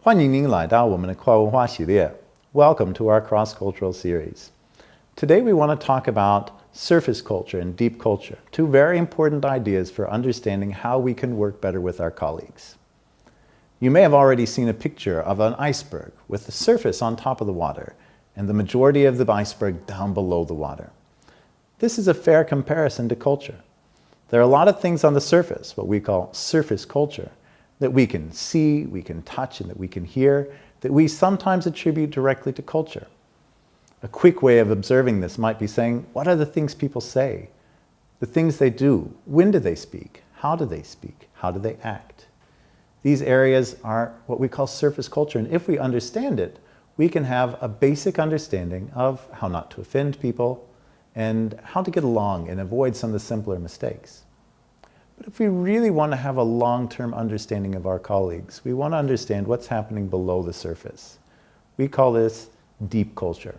欢迎您来到我们的跨文化系列. Welcome to our cross-cultural series. Today we want to talk about surface culture and deep culture, two very important ideas for understanding how we can work better with our colleagues. You may have already seen a picture of an iceberg with the surface on top of the water and the majority of the iceberg down below the water. This is a fair comparison to culture. There are a lot of things on the surface, what we call surface culture, that we can see, we can touch, and that we can hear, that we sometimes attribute directly to culture. A quick way of observing this might be saying, what are the things people say? The things they do? When do they speak? How do they speak? How do they act? These areas are what we call surface culture, and if we understand it, we can have a basic understanding of how not to offend people and how to get along and avoid some of the simpler mistakes. But if we really want to have a long-term understanding of our colleagues, we want to understand what's happening below the surface. We call this deep culture,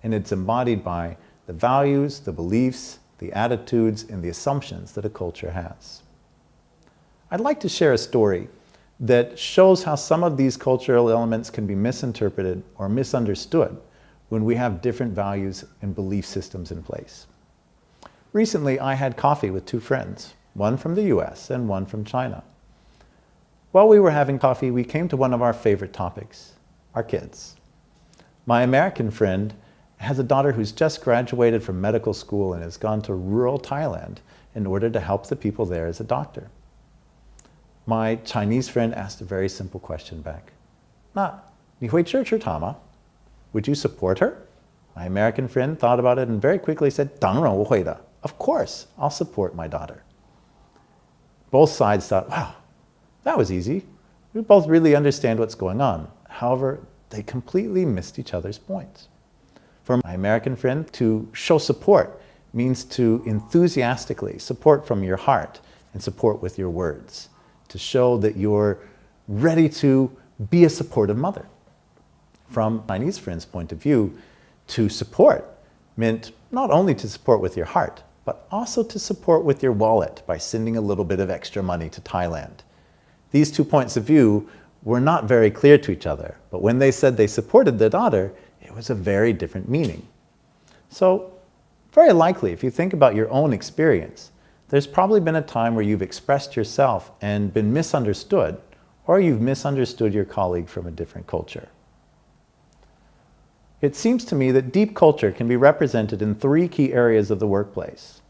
and it's embodied by the values, the beliefs, the attitudes, and the assumptions that a culture has. I'd like to share a story that shows how some of these cultural elements can be misinterpreted or misunderstood when we have different values and belief systems in place. Recently, I had coffee with two friends, one from the US and one from China. While we were having coffee, we came to one of our favorite topics, our kids. My American friend has a daughter who's just graduated from medical school and has gone to rural Thailand in order to help the people there as a doctor. My Chinese friend asked a very simple question back. 那你会支持她吗? Would you support her? My American friend thought about it and very quickly said, 当然我会的. Of course, I'll support my daughter. Both sides thought, wow, that was easy. We both really understand what's going on. However, they completely missed each other's points. For my American friend, to show support means to enthusiastically support from your heart and support with your words, to show that you're ready to be a supportive mother. From my Chinese friend's point of view, to support meant not only to support with your heart, but also to support with your wallet by sending a little bit of extra money to Thailand. These two points of view were not very clear to each other, but when they said they supported their daughter, it was a very different meaning. So, very likely, if you think about your own experience, there's probably been a time where you've expressed yourself and been misunderstood, or you've misunderstood your colleague from a different culture. It seems to me that deep culture can be represented in three key areas of the workplace.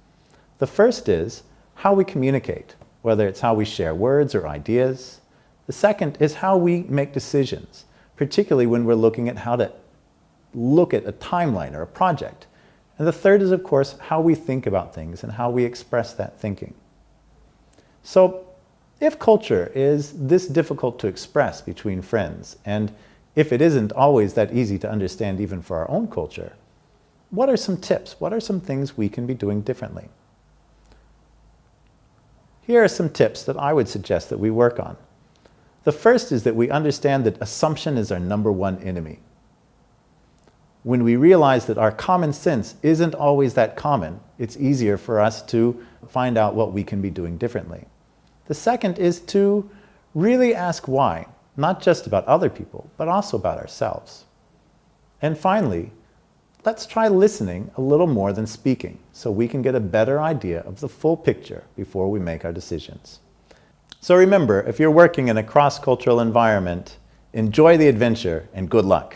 The first is how we communicate, whether it's how we share words or ideas. The second is how we make decisions, particularly when we're looking at how to look at a timeline or a project. And the third is, of course, how we think about things and how we express that thinking. So, if culture is this difficult to express between friends, and if it isn't always that easy to understand even for our own culture, what are some tips? What are some things we can be doing differently? Here are some tips that I would suggest that we work on. The first is that we understand that assumption is our number one enemy. When we realize that our common sense isn't always that common, it's easier for us to find out what we can be doing differently. The second is to really ask why. Not just about other people, but also about ourselves. And finally, let's try listening a little more than speaking so we can get a better idea of the full picture before we make our decisions. So remember, if you're working in a cross-cultural environment, enjoy the adventure and good luck.